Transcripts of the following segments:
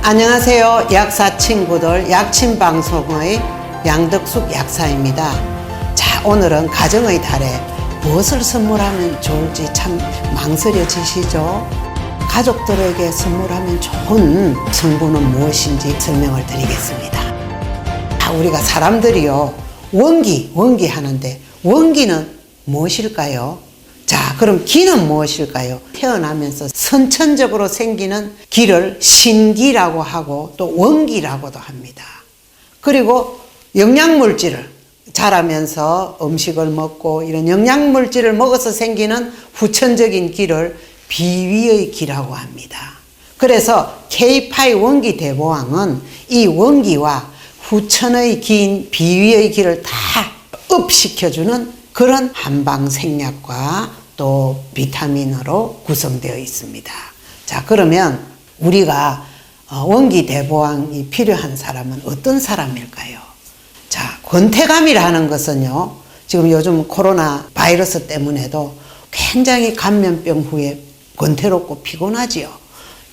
안녕하세요. 약사 친구들 약침방송의 양덕숙 약사입니다. 자, 오늘은 가정의 달에 무엇을 선물하면 좋을지 참 망설여지시죠? 가족들에게 선물하면 좋은 성분은 무엇인지 설명을 드리겠습니다. 우리가 사람들이요, 원기 하는데 원기는 무엇일까요? 자, 그럼 기는 무엇일까요? 태어나면서 선천적으로 생기는 기를 신기라고 하고 또 원기라고도 합니다. 그리고 영양물질을 자라면서 음식을 먹고 이런 영양물질을 먹어서 생기는 후천적인 기를 비위의 기라고 합니다. 그래서 K5 원기 대보왕은 이 원기와 후천의 기인 비위의 기를 다 업시켜주는 그런 한방생약과 또 비타민으로 구성되어 있습니다. 자, 그러면 우리가 원기 대보왕이 필요한 사람은 어떤 사람일까요? 자, 권태감이라는 것은요, 지금 요즘 코로나 바이러스 때문에도 굉장히 감염병 후에 권태롭고 피곤하지요.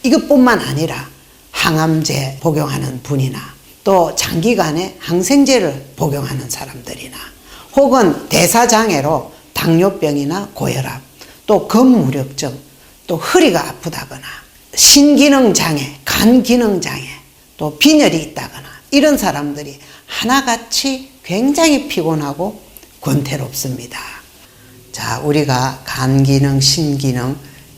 이것뿐만 아니라 항암제 복용하는 분이나 또 장기간에 항생제를 복용하는 사람들이나 혹은 대사장애로 당뇨병이나 고혈압, 또 근무력증, 또 허리가 아프다거나 신기능장애, 간기능장애, 또 빈혈이 있다거나 이런 사람들이 하나같이 굉장히 피곤하고 권태롭습니다. 자, 우리가 간기능, 신기능,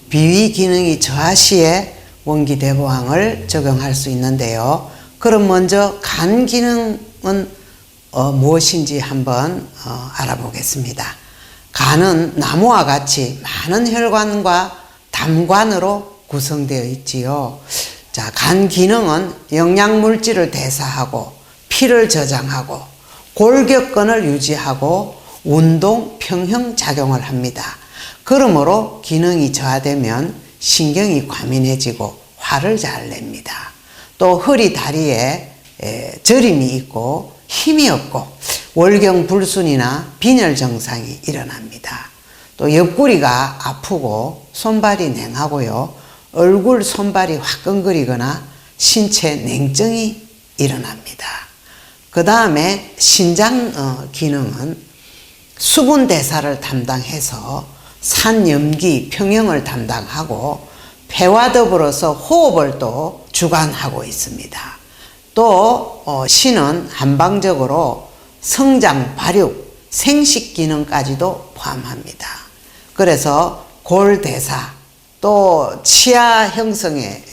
비위기능이 저하시에 원기대보왕을 적용할 수 있는데요. 그럼 먼저 간기능은 무엇인지 한번 알아보겠습니다. 간은 나무와 같이 많은 혈관과 담관으로 구성되어 있지요. 자, 간 기능은 영양물질을 대사하고 피를 저장하고 골격근을 유지하고 운동 평형 작용을 합니다. 그러므로 기능이 저하되면 신경이 과민해지고 화를 잘 냅니다. 또 허리, 다리에 저림이 있고 힘이 없고 월경불순이나 빈혈 증상이 일어납니다. 또 옆구리가 아프고 손발이 냉하고요, 얼굴, 손발이 화끈거리거나 신체 냉증이 일어납니다. 그 다음에 신장 기능은 수분 대사를 담당해서 산염기 평형을 담당하고 폐와 더불어서 호흡을 또 주관하고 있습니다. 또 신은 한방적으로 성장, 발육, 생식 기능까지도 포함합니다. 그래서 골대사, 또 치아 형성에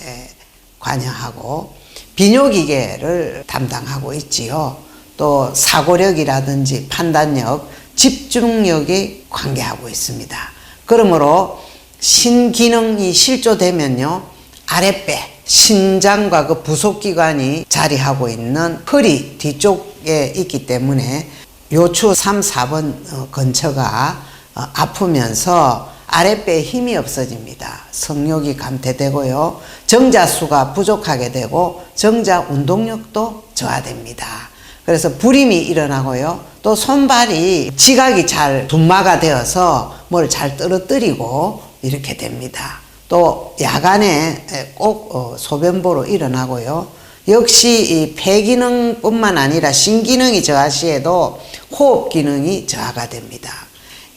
관여하고 비뇨기계를 담당하고 있지요. 또 사고력이라든지 판단력, 집중력이 관계하고 있습니다. 그러므로 신기능이 실조되면요, 아랫배, 신장과 그 부속기관이 자리하고 있는 허리 뒤쪽에 있기 때문에 요추 3, 4번 근처가 아프면서 아랫배에 힘이 없어집니다. 성욕이 감퇴되고요, 정자수가 부족하게 되고 정자 운동력도 저하됩니다. 그래서 불임이 일어나고요, 또 손발이 지각이 잘 둔마가 되어서 뭘 잘 떨어뜨리고 이렇게 됩니다. 또 야간에 꼭 소변보로 일어나고요, 역시 이 폐기능뿐만 아니라 신기능이 저하시에도 호흡기능이 저하가 됩니다.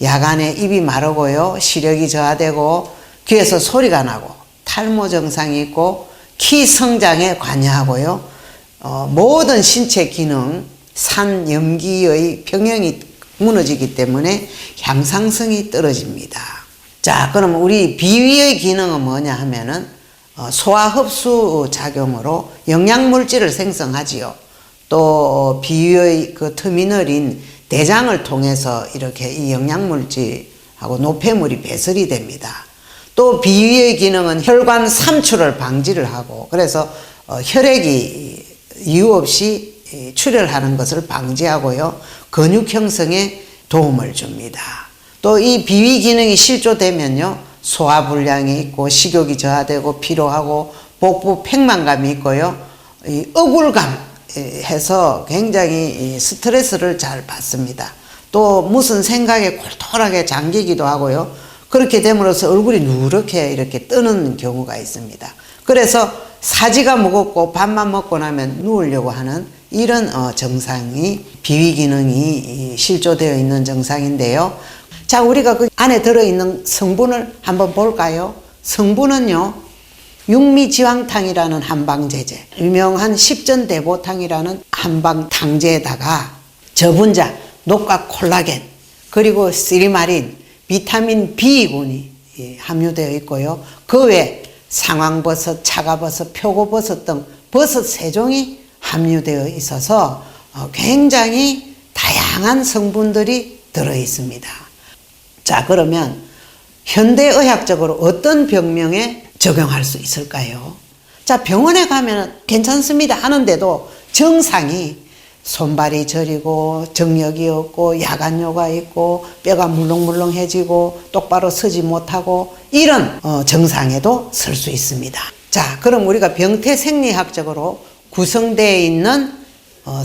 야간에 입이 마르고요, 시력이 저하되고 귀에서 소리가 나고 탈모 증상이 있고 키 성장에 관여하고요, 모든 신체 기능, 산, 염기의 평형이 무너지기 때문에 향상성이 떨어집니다. 자, 그럼 우리 비위의 기능은 뭐냐 하면은 소화 흡수 작용으로 영양물질을 생성하지요. 또 비위의 그 터미널인 대장을 통해서 이렇게 이 영양물질하고 노폐물이 배설이 됩니다. 또 비위의 기능은 혈관 삼출을 방지를 하고, 그래서 혈액이 이유 없이 출혈하는 것을 방지하고요, 근육 형성에 도움을 줍니다. 또 이 비위 기능이 실조되면요, 소화불량이 있고 식욕이 저하되고 피로하고 복부 팽만감이 있고요, 이 억울감 해서 굉장히 스트레스를 잘 받습니다. 또 무슨 생각에 골똘하게 잠기기도 하고요, 그렇게 됨으로써 얼굴이 누렇게 이렇게 뜨는 경우가 있습니다. 그래서 사지가 무겁고 밥만 먹고 나면 누우려고 하는 이런 증상이 비위 기능이 실조되어 있는 증상인데요. 자, 우리가 그 안에 들어있는 성분을 한번 볼까요? 성분은요, 육미지황탕이라는 한방제제, 유명한 십전대보탕이라는 한방탕제에다가 저분자, 녹각 콜라겐, 그리고 시리마린, 비타민 B군이 함유되어 있고요. 그 외에 상황버섯, 차가버섯, 표고버섯 등 버섯 세종이 함유되어 있어서 굉장히 다양한 성분들이 들어 있습니다. 자, 그러면 현대의학적으로 어떤 병명에 적용할 수 있을까요? 자, 병원에 가면 괜찮습니다 하는데도 증상이 손발이 저리고 정력이 없고 야간뇨가 있고 뼈가 물렁물렁해지고 똑바로 서지 못하고 이런 증상에도 쓸 수 있습니다. 자, 그럼 우리가 병태생리학적으로 구성되어 있는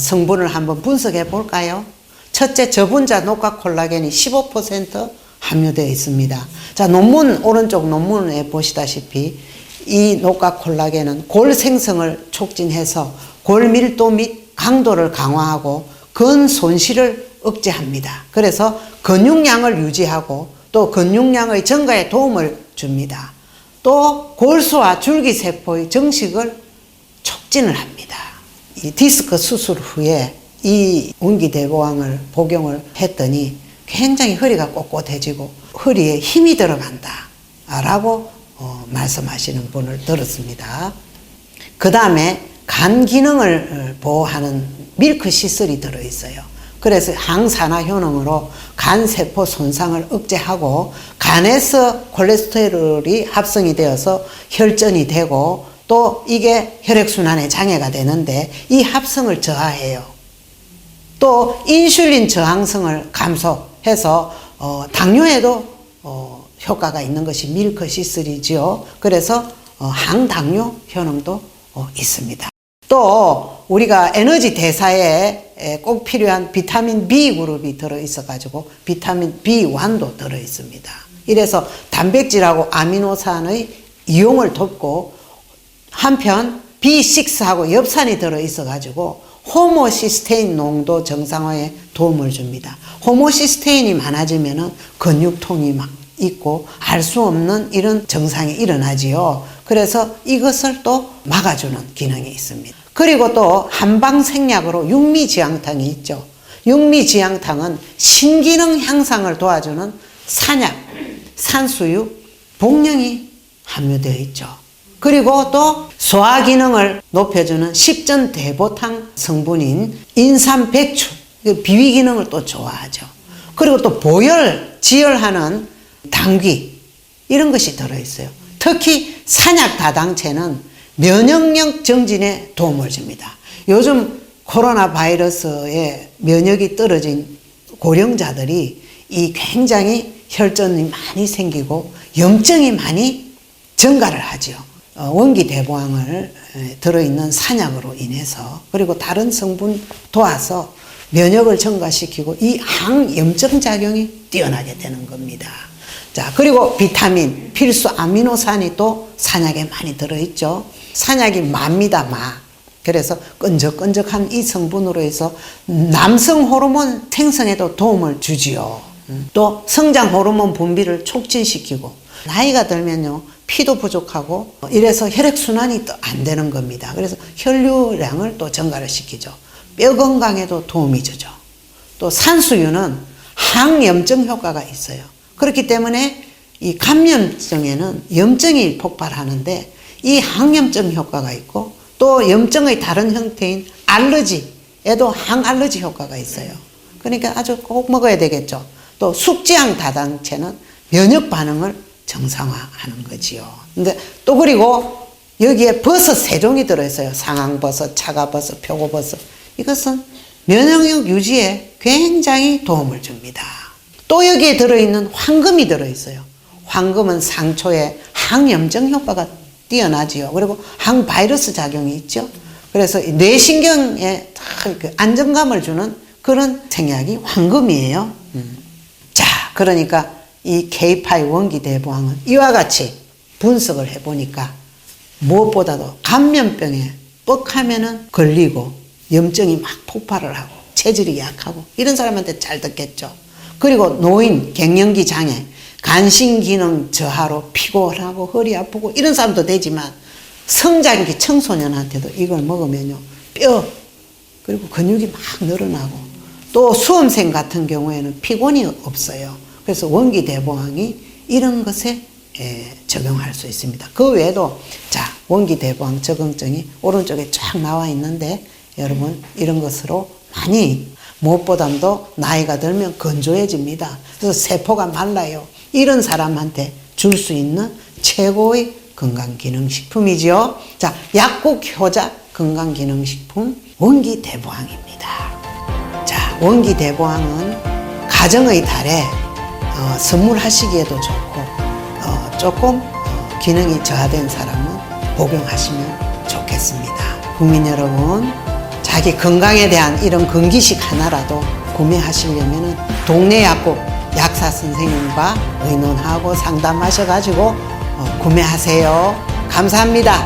성분을 한번 분석해 볼까요? 첫째, 저분자 녹각 콜라겐이 15% 함유되어 있습니다. 자, 논문, 오른쪽 논문에 보시다시피 이 녹각 콜라겐은 골 생성을 촉진해서 골 밀도 및 강도를 강화하고 근 손실을 억제합니다. 그래서 근육량을 유지하고 또 근육량의 증가에 도움을 줍니다. 또 골수와 줄기세포의 정식을 촉진을 합니다. 이 디스크 수술 후에 이 원기대보항을 복용을 했더니 굉장히 허리가 꼿꼿해지고 허리에 힘이 들어간다 라고 말씀하시는 분을 들었습니다. 그 다음에 간 기능을 보호하는 밀크시슬이 들어있어요. 그래서 항산화 효능으로 간세포 손상을 억제하고 간에서 콜레스테롤이 합성이 되어서 혈전이 되고 또 이게 혈액순환에 장애가 되는데 이 합성을 저하해요. 또 인슐린 저항성을 감소해서 당뇨에도 효과가 있는 것이 밀크시슬이지요. 그래서 항당뇨 효능도 있습니다. 또 우리가 에너지 대사에 꼭 필요한 비타민 B 그룹이 들어있어 가지고 비타민 B1도 들어있습니다. 이래서 단백질하고 아미노산의 이용을 돕고 한편 B6하고 엽산이 들어있어 가지고 호모시스테인 농도 정상화에 도움을 줍니다. 호모시스테인이 많아지면은 근육통이 막 있고 알 수 없는 이런 증상이 일어나지요. 그래서 이것을 또 막아주는 기능이 있습니다. 그리고 또 한방생약으로 육미지향탕이 있죠. 육미지향탕은 신기능 향상을 도와주는 산약, 산수유, 복령이 함유되어 있죠. 그리고 또 소화기능을 높여주는 십전대보탕 성분인 인삼, 배추, 비위 기능을 또 좋아하죠. 그리고 또 보열, 지혈하는 당귀 이런 것이 들어있어요. 특히 산약 다당체는 면역력 정진에 도움을 줍니다. 요즘 코로나 바이러스에 면역이 떨어진 고령자들이 이 굉장히 혈전이 많이 생기고 염증이 많이 증가를 하죠. 원기대보항을 들어있는 산약으로 인해서 그리고 다른 성분 도와서 면역을 증가시키고 이 항염증 작용이 뛰어나게 되는 겁니다. 자, 그리고 비타민, 필수 아미노산이 또 산약에 많이 들어있죠. 산약이 마입니다, 마. 그래서 끈적끈적한 이 성분으로 해서 남성 호르몬 생성에도 도움을 주지요. 또 성장 호르몬 분비를 촉진시키고 나이가 들면요 피도 부족하고 이래서 혈액순환이 또 안 되는 겁니다. 그래서 혈류량을 또 증가를 시키죠. 뼈 건강에도 도움이 주죠. 또 산수유는 항염증 효과가 있어요. 그렇기 때문에 이 감염증에는 염증이 폭발하는데 이 항염증 효과가 있고 또 염증의 다른 형태인 알러지에도 항알러지 효과가 있어요. 그러니까 아주 꼭 먹어야 되겠죠. 또 숙지향 다당체는 면역 반응을 정상화하는 거지요. 근데 또 그리고 여기에 버섯 세종이 들어있어요. 상황버섯, 차가버섯, 표고버섯. 이것은 면역력 유지에 굉장히 도움을 줍니다. 또 여기에 들어있는 황금이 들어있어요. 황금은 상초에 항염증 효과가 뛰어나지요. 그리고 항바이러스 작용이 있죠. 그래서 뇌신경에 그 안정감을 주는 그런 생약이 황금이에요. 자, 그러니까 이 K5 원기대보항은 이와 같이 분석을 해보니까 무엇보다도 감면병에 뻑하면은 걸리고 염증이 막 폭발을 하고 체질이 약하고 이런 사람한테 잘 듣겠죠. 그리고 노인, 갱년기 장애, 간신기능 저하로 피곤하고 허리 아프고 이런 사람도 되지만 성장기 청소년한테도 이걸 먹으면요 뼈 그리고 근육이 막 늘어나고 또 수험생 같은 경우에는 피곤이 없어요. 그래서 원기대보항이 이런 것에 적용할 수 있습니다. 그 외에도 자 원기대보항 적응증이 오른쪽에 쫙 나와 있는데 여러분 이런 것으로 많이 무엇보다도 나이가 들면 건조해집니다. 그래서 세포가 말라요. 이런 사람한테 줄 수 있는 최고의 건강기능식품이죠. 자, 약국 효자 건강기능식품 원기대보항입니다. 자, 원기대보항은 가정의 달에 선물하시기에도 좋고 조금 기능이 저하된 사람은 복용하시면 좋겠습니다. 국민 여러분, 자기 건강에 대한 이런 건기식 하나라도 구매하시려면 동네 약국 약사 선생님과 의논하고 상담하셔가지고 구매하세요. 감사합니다.